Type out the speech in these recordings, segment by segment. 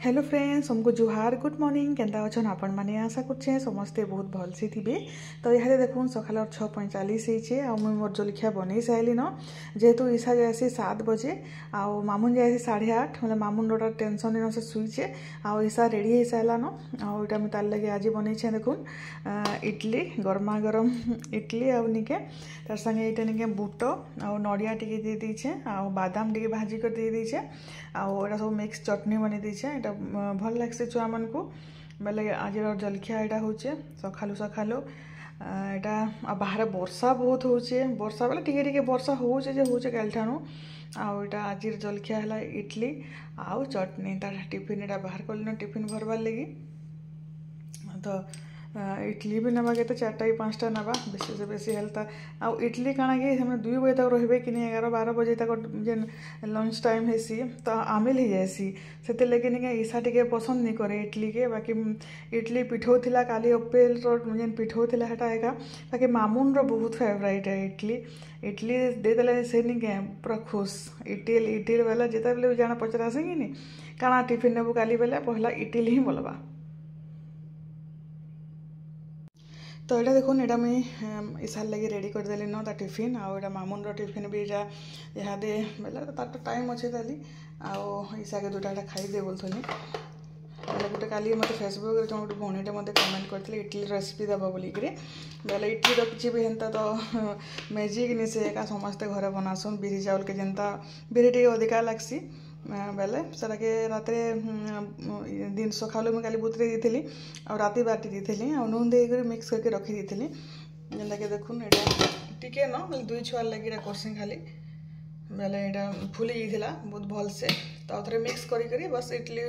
Hello friends हमको जुहार good morning केंदा अच्छन आपण मैंने आशा करछे समस्ते बहुत भलसे थिबे। तो यहाँ देखुन सकाल 6:45 होइछे आ मुई मोर जलखिया बनै साइली न जेहेतु ईशा जाएसी 7 बजे आ मामुन जाएसी 8:30 मतलब मामुन रोटा टेंशन न से सुईचे आ ईशा रेडी हो साइला न आ ओटा मैं तार लगे आज बनैछे देखुन इडली गरमा गरम इडली आ निके तार संगे एटा निके बुट आ नड़िया टिके दे दीछे आ बादाम टिके भाजी कर दे दीछे आ ओटा सब मिक्स चटनी बनै दीछे। एटा भल लागसे छुआ मन को बेले आज जलखिया एटा होचे सखालु सखालु एटा बाहर वर्षा बहुत होचे वर्षा बेले टिके टिके वर्षा होचे जे होचे काल ठानु आ एटा आज जलखिया हला इडली आउ चटनी तार टिफिन एटा बाहर कलिन टिफिन भरबार लगी। तो इडली भी नवा के तो 4टा 5टा नवा बेसी से बेसी हेल्थ आउ इडली काଣା कि हमें 2 बजे तक रहे कि 11-12 बजे तक जेन लंच टाइम हेसी तो आमिल हो जाएसी से लगे नहीं ईशा टे पसंद नहीं करे इडली के बाकी इडली पिठो थिला काली अपेल जेन पिठो थिला हेटा एका बाकी मामुन रो बहुत फेवरेट है इडली इडली दे देले से नहीं के पूरा खुश इडली वाला जेता बेले जाना पचरासे कि नहीं काଣା टिफिन नेबू काली बेले पहला इडली ही बोलबा। तो यहाँ देखो यहाँ मुझे ईशार लगे रेडी करदेली न टिफिन आउ मामुन टिफिन भी यहाँ दे बेले तार टाइम अच्छे ताली आउ ईशा के दुटा खाईदे बोलथनी बेले गोटे काली मत फेसबुक जो गोटे भौणीटे मत कमेंट करते इडली रेसिपी देव बोलिक बेले इडली तो किसी भी हेन्ता तो मैजिक नि से एका समस्ते घरे बनासन बिरी चाउल के जेनता बिरी टे अधिका लागसी बेले सेटा के रात दिन सकालू मुझे काली बुतरे दी आ राति बाटी दी आ नून देकर मिक्स करके रखी दी जेनता के देखुन एटा टिके न मतलब 2 छुआर लगी करसी खाली बेले यहाँ फुली जाइला बहुत भल से तो थे मिक्स करी बस इडली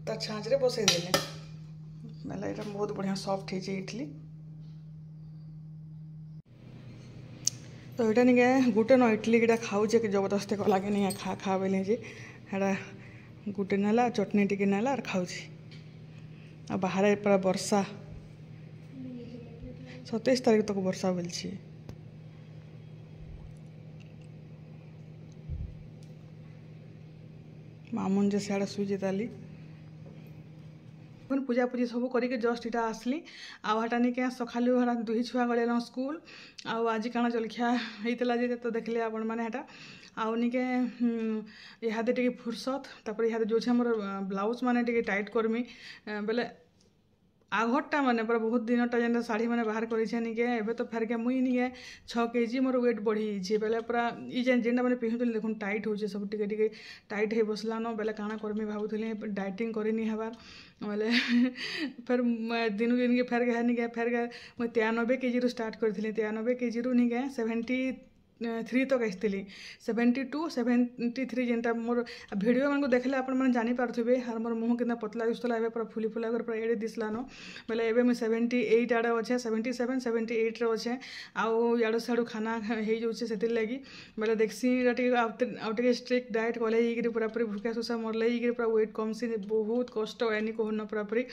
तार छाँच बसई देले बेले यहाँ बहुत बढ़िया सॉफ्ट हो इडली। तो यहाँ नहीं गुटे न इडली गिटा खाऊे कि जबरदस्ती कला कि नहीं खा खा बोले जे हेटा गुटे नाला चटनी टिके नाला और खाऊे आ बाहर पूरा वर्षा 27 तारीख तक वर्षा बोलछी। मामुन जे सियाड़े सुई ताली पूजा पूजी सब करके जस्ट इटा आसली आटा नहीं क्या सकालू हरा 2 छुआ गले स्कूल आउ आज काଣା जलखिया होता जे तो देखले आपण मैंने हेटा आउ निके यहाँ टे फुर्सत तापर यहाँ जो मोर ब्लाउज मैंने टे टाइट करमी बेले आघटा मैंने पूरा बहुत दिनटा जेन शाढ़ी मैंने बाहर करे निके एबे तो फेर के मुई निके 6 kg मोर वेट बढ़ी बेले पूरा जेन जेनटा मैंने पिंधुली देखुन टाइट हो सब टिके टाइट हो बसला न बेले काଣା करमी भावुली डाइटिंग करनी हबार बेले फिर दिन दिन के फेर के फेर के मुझे 93 kg स्टार्ट करी 93 kg नहीं के 73 तक आसती 72 73 जेनटा मोर भिडियो मन को देखले आपण मैंने जानी पारे हर मोर मुँह के पतला दिसला पूरा फुली फुला कर पूरा एड़े दिसला न बेले एबे मुझे 78 आड़े अच्छे 77 78 रे अच्छे आउ याड़ू साड़ू खाना हो जाऊे से लगी बेले देखसी टे स्ट्रिक्ट डाएट कले पूरा पूरी भूखा सुसा मरल पूरा वेट कमसी बहुत कष्ट एनी कहन पूरा पूरी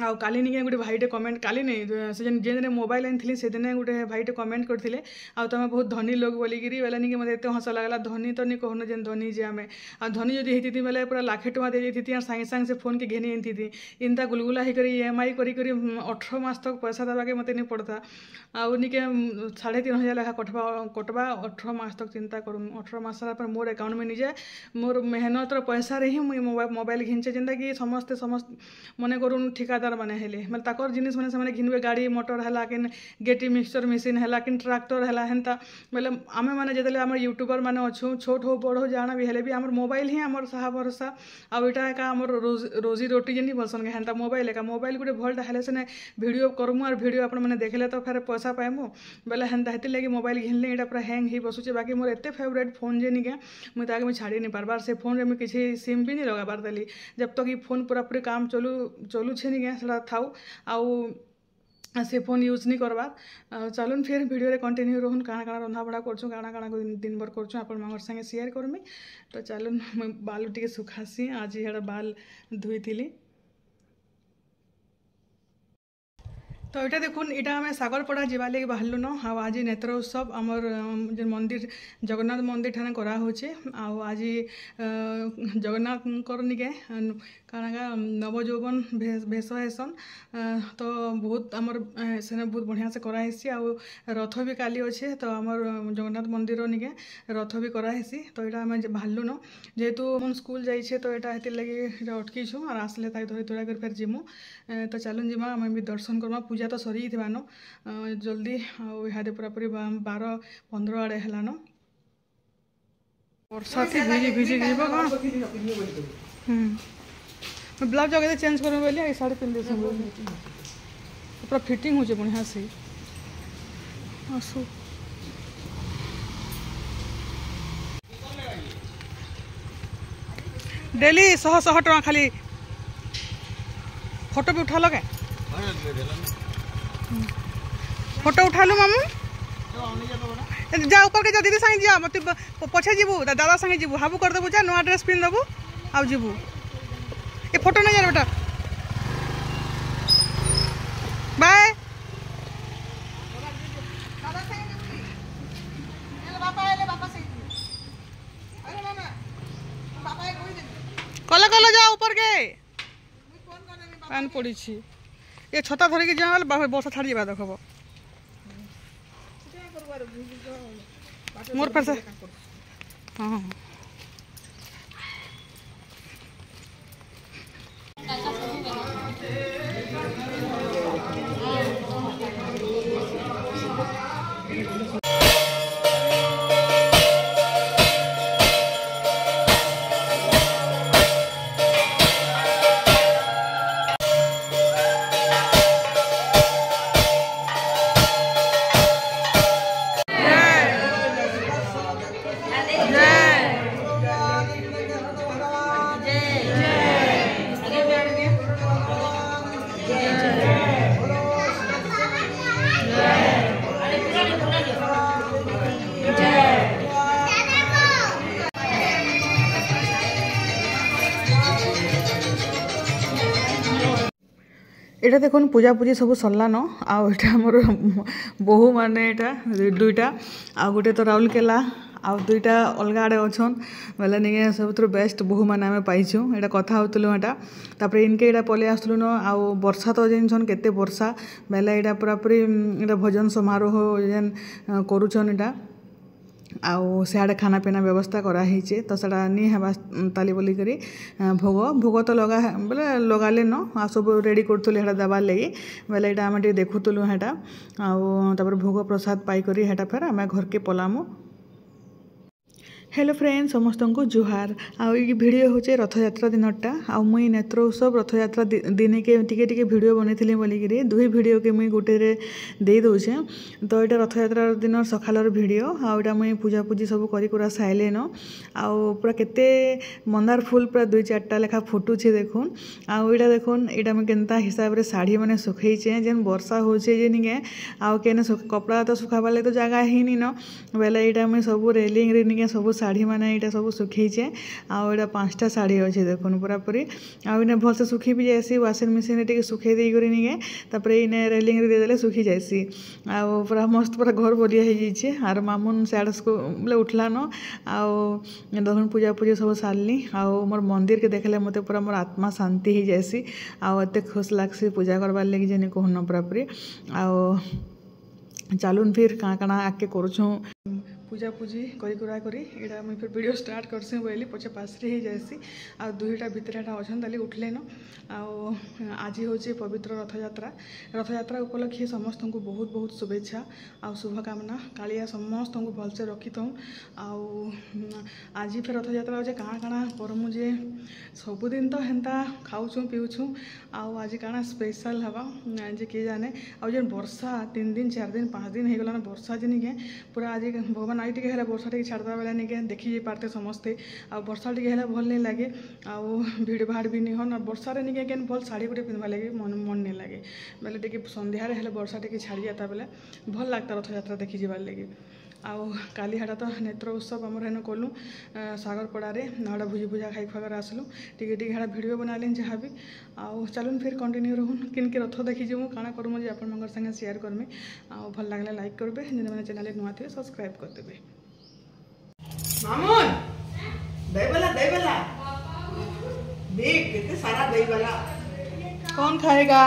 आउ काली निके गोटे भाईटे कमेंट काली नहीं से जेन मोबाइल आनी से दिन गोटे भाईटे कमेंट करते आ तुम बहुत धनी लोग बोलिकी बेले निके मत एत हस लगला धनी तो नहीं कहून जेन धनी जे आमे आ धनी जदि होती बेले पूरा लाखे टଙ୍କା दे जाती सागे सागे से फोन के घेनी आनी इनता गुलगुला होकर EMI करी 18 मास तक पैसा देवा के मत नहीं पड़ता आउ निके 3500 लेखा कटवा 18 मास तक चिंता करूँ 18 मास पर मोर अकाउंट में निजे मोर मेहनत पैसा ही मुझे मोबाइल घिंचे जेनता कि समस्ते मन करूँ ठिकादार मैंने हेले मतलब ताकर जिनिस मैंने घिनबे गाड़ी मोटर है कि गेटी मिक्सचर मेसीन है कि ट्रैक्टर है हेन्ता बोले आम मैंने जिते आम यूट्यूबर मैंने अच्छू छोट हो बड़ हो जाना भी हेले भी आम मोबाइल ही आम साहा भरोसा आउ इटा एका आम रोजी रोटी जेन बोलसन हेन्ता मोबाइल एका मोबाइल गोटे भलटा हेले से वीडियो करमु और वीडियो आपण मैंने देखले तो फिर पैसा पाइमु बोले हेन्ता हेती लगी मोबाइल घिनले यहाँ पूरा हैंग ही बसुचे बाकी मोर एत फेवरेट फोन जे निके मुझे मुझे छाड़ी नहीं पार्बार से फोन रे मुझे किसी सिम भी नहीं लगाबार देली जब तक ये फोन पूरा पूरी काम चलू छे निके सेटा थाउ आउ से फोन यूज नहीं करबार चलून फिर वीडियो रे कंटिन्यू रहून काଣା काଣା रंधा बड़ा करछूँ काଣା काଣା दिन भर करछूँ आपण मांगर संगे शेयर करमी। तो चलून बाल टिके सुखासी आज यहाँ बाल धुई थी तो यहाँ देखुन यहाँ आम सागरपड़ा जावा लगे बाहरलु न आज नेत्र उत्सव आमर जो मंदिर जगन्नाथ मंदिर ठाने करा होचे आज जगन्नाथ निके काना नवजौवन भेष हेसन तो बहुत आमर सेने बहुत बढ़िया से कराहेसी आ रथ भी काली अच्छे तो आमर जगन्नाथ मंदिर निके रथ भी कराहेसी तो यहाँ आम बाहरलु न जेहेतु मन स्कूल जाइए तो यहाँ हेतिर लगे अटकीछू और आसले ताई धरी धुरा कर फिर जिमु तो चलुन जिमा आम भी दर्शन करमा पूजा तो सरी न जल्दी आदि पूरापूरी 12-15 आड़े है वर्षा थी भिजी भिजी जीव कौन ब्लाउज जगह चेंज कर बोली शाढ़ी पिंधे पूरा फिटिंग हो बढ़िया से आसु डेली 100 टका खाली फोटो भी उठा लो क्या फोटो उठा लु मामू जा ऊपर के जा दीदी संगे जा मत पछे जीबू दादा संगे जीबू हाबू कर देबू जा नुआ ड्रेस पिन देबू आ जीबू ए फोटो नहीं जा बेटा बाय कल कल जा ऊपर के पान पड़ी ये छता धरिकी जा बर्षा छाड़ जा देखब मोर फिर से हाँ एटा देखुन पूजा पूजी सब सरलान आमर बहु माने दुईटा आ गोटे तो राउरकेला आ दुईटा अलग आड़े अच्छन बोले नहीं सब बेस्ट बहु मैंने आम पाइछू यहाँ कथा होलु यहाँ इनके यहाँ पलि आसलु न आ वर्षा तो जान केते वर्षा बेले यहाँ पूरापूरी यहाँ भजन समारोह जेन करुछन यहाँ आउ सियाड़े खाना पीना व्यवस्था कराहीचे तो सड़ा नहीं है ताली बोली करी भोग भोग तो लगा बोले लगाले न आ सब रेडी करूँ यहाँ देवार लगी बोले यहाँ आम देखुलु यहाँ आउ भोग प्रसाद पाइकरी हेटा फेर आम घर के पलामु। हेलो फ्रेंड समस्त को जुहार आउ ये वीडियो होचे रथयात्रा दिनटा आउ मुई नेत्र उत्सव रथयात्रा दिन के टिके वीडियो बनई बोलिकी दुई वीडियो के मुई गोटे दे दूचे तो यहाँ रथयात्रा दिन सकालर वीडियो आउटा मुई पूजा पूजी सब करा साइले न आउ पूरा केते मंदार फूल पूरा 2-4टा लेखा फुटुचे देखुन आउ यहाँ देखुन यहाँ मुझे केनता हिसाब से शाढ़ी मैंने सुखईचे जेन वर्षा होचे जे निके आउ केने कपड़ा तो सुखाबार लगे तो जगह ही नी न बेले यहाँ मुझे सब रेलिंग रे निके सब शाढ़ी मैंने यहाँ सब सुखईचे आउ यहाँ 5टा शाढ़ी अच्छे देखुन पूरापूरी आउ इन्हें भल से सुखी भी जाएसी वाशिंग मशीन टे सुखे देकर निके इन्हें रेलिंग रे देदेले सुखी जाएसी आउ पूरा मस्त पूरा घर बलिया हो जाइए आर मामुन सियाड़े बोले उठला न आउ देखुन पूजा पूजी सब सारली आउ मोर मंदिर के देखले मत पूरा मोर आत्मा शांति हो जाएसी आउ एत खुश लगसी पूजा करवार लगे जे कहन पूरापूरी आउ चलुन फिर काଣା काଣା आके करूँ पूजा पूजी करी यहाँ मुझे फिर वीडियो स्टार्ट करसी बोली पचे पासरे ही जाएसी आ 2टा भितर अच्छा ताली उठले न आज हूँ पवित्र रथयात्रा उपलक्षे समस्त को बहुत बहुत शुभेच्छा आ शुभकामना कालिया समस्त को भलसे रखी था आज फिर रथयात्रा अच्छे काଣା काଣା करमु जे सबुदिन तो हेन्ता खाऊँ पीऊँ आज काଣା स्पेशल हवा जे किए जाने आज वर्षा 3 दिन 4 दिन 5 दिन हो गला वर्षा जे निके पूरा आज भगवान आई टे वर्षा टे छाड़दा बेले निके देखी पारते समस्ते आ वर्षा टे भल नहीं लगे आउ भीड़ भाड़ भी नहीं हन वर्षा निके केन भल शाढ़ी गुटे पिंधवा लगे मन नहीं लगे बेले टे सन्ध्यारे हेले वर्षा टे छाड़ी जाता बेले भल लगता रथयात्रा देखी जाबार लगे आउ काली हाटा तो नेत्र उत्सव आमर हेन कलु सागर पड़ारे हाड़ा भुजी भुजा खाई खुआकर आसलु टिके हाड़ा भिडियो बनाली जहाँ भी आउ चलुन फिर कंटिन्यू रहून किनके रथ देखी जीवु काଣା करमु जे आपन संगे शेयर करमी आउ भल लागले लाइक करबे जे मैंने चैनल नुआ थे सब्सक्राइब कर देबे। मामून दही बला देख कितने सारा दही बला कौन खाएगा?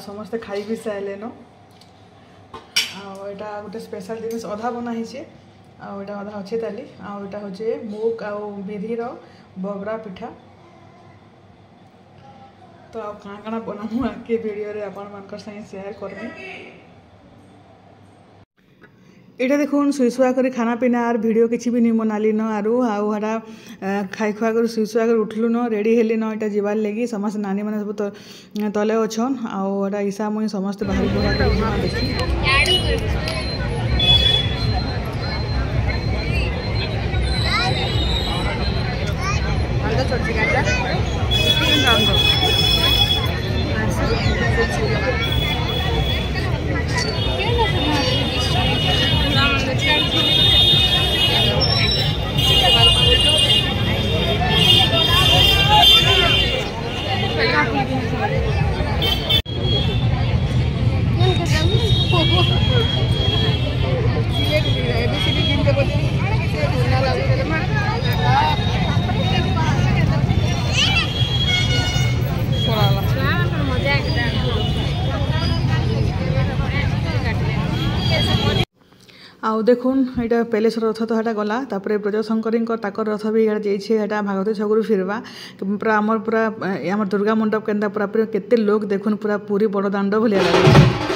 समस्ते खाई भी सारे न आटा गोटे स्पेशल जिनिस अधा बना आटा अधा अच्छे ताली आटा हूँ मुग आधीर बगरा पिठा तो आ काଣା बनामु आगे वीडियो रे आपण मानकर संगे शेयर करमी। इटा देखुन सुई सुआ कर खाना पीना आर वीडियो किसी भी नहीं बनाली न आरु आटा खाई खुआ कर सुई सुआ कर उठलु न रेडी हेली न इटा जीवार लगी समस्त नानी मैंने सब तले अच्छन आटा ईसा मुई समस्त बाहर बुहा देखी आउ देखुन यहाँ पैलेस रथ तो यहाँ गला तापर ब्रजशंकरी रथ भी यहाँ जाइए भागवती छकु फिरवा पूरा आमर पूरा आम दुर्गा मंडप के पूरा पूरा केते लोग देखुन पूरा पूरी बड़ दाण्ड भाया लगे।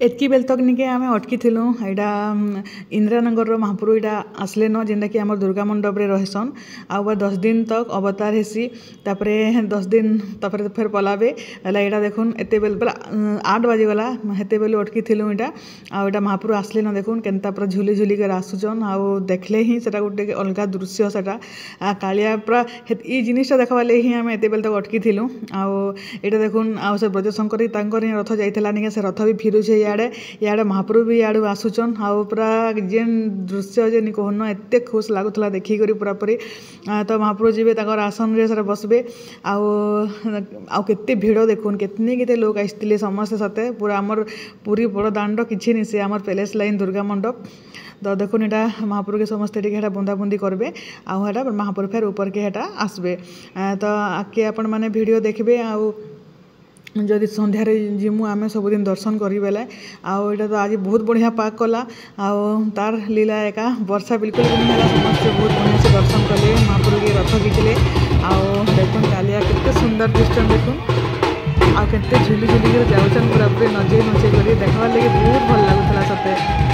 एतकी बेल तक निके आम अटकी थिलु यहाँ इंदिरानगर महापुर यहाँ आसले न जेनटा कि आम दुर्गा मंडप रे रहसन आउ 10 दिन तक अवतार हेसी तापरे 10 दिन तापरे फिर पलाबे यहाँ देखुन एत बेल बेला 8 बजे गला हेते बेलू अटकी थिलु यहाँ आउ महापुर आसले न देखुन केनता पूरा झुली झुली कर आसुचन आउ देखले ही सेटा गोटे अलग दृश्य सेटा कालिया पूरा ई जिनिसटा देखवा ले ही आम एत बेल तक अटकी थिलु आउ यहाँ देखुन आउ से ब्रजशंकरी रथ जाइला निके से रथ भी फिरुछे इे महाप्रभु भी इे आसुचन आउ पूरा जेन दृश्य जे कहन एत खुश लगुला देखिक पूरापूरी तो महाप्रभु जी आसन रे बसबे आउ केते भिड़ देखुन कितने केते लोग आसते समस्ते सते पूरा आमर पूरी बड़ दाण्ड किसी नहीं से आमर पैलेस लाइन दुर्गा मंडप तो देखुन यहाँ महाप्रभु के समस्ते टे बुंदाबुंदी करबे आउ महाप्रभु फेर ऊपर के आसबे तो आके आपण माने वीडियो देखबे आउ जदि सन्धार जिमु आम सबुदिन दर्शन करी बेले आउ तो आज बहुत बढ़िया पाक कला आउ तार लीला एका वर्षा बिल्कुल भी नहीं समस्ते बहुत बढ़िया से दर्शन कले महाप्रभु के रथ खींचले आउ देखुन कालिया केते सुंदर दृश्य देखुन आउ केते झुली झुली कर जाउछन पूरा पूरी नजे नचे करी देखबार लगे बहुत भल लागुतला सते।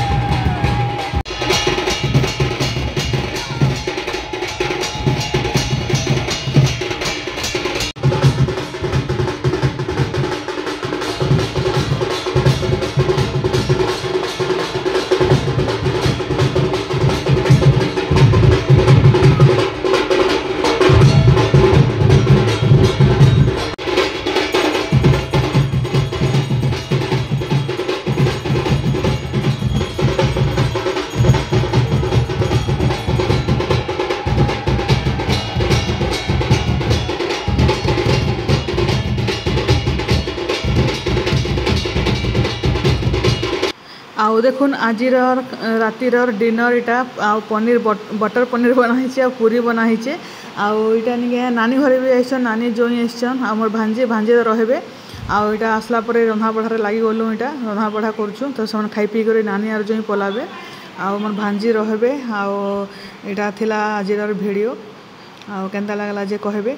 आउ देखुन आज रातिर डिनर इटा आउ पनीर बटर पनीर बनाई आ पूरी बनाई आउ इटा निके नानी घर भी आइसन नानी जोई आइसन आ मोर भांजे भांजे रहे आउ इटा आसला पर रंधा बढ़ारे लगी गलु इटा रंधा बढ़ा करूँ तो से खाई पी कर नानी आर जोई पलाबे आउ मोर भांजी रहे आउ इटा थिला आज वीडियो आउ केंता लगला जे कहबे।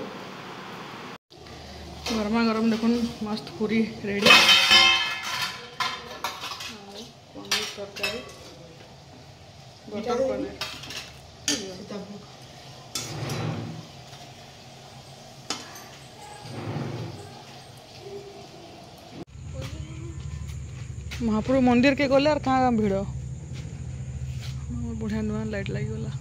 गरमा गरम देखुन मस्त पूरी रेडी पनीर तरकारी बटर पनीर महाप्रभु मंदिर के गले और कहाँ भिड़ बढ़िया नुआ लाइट लगी गला।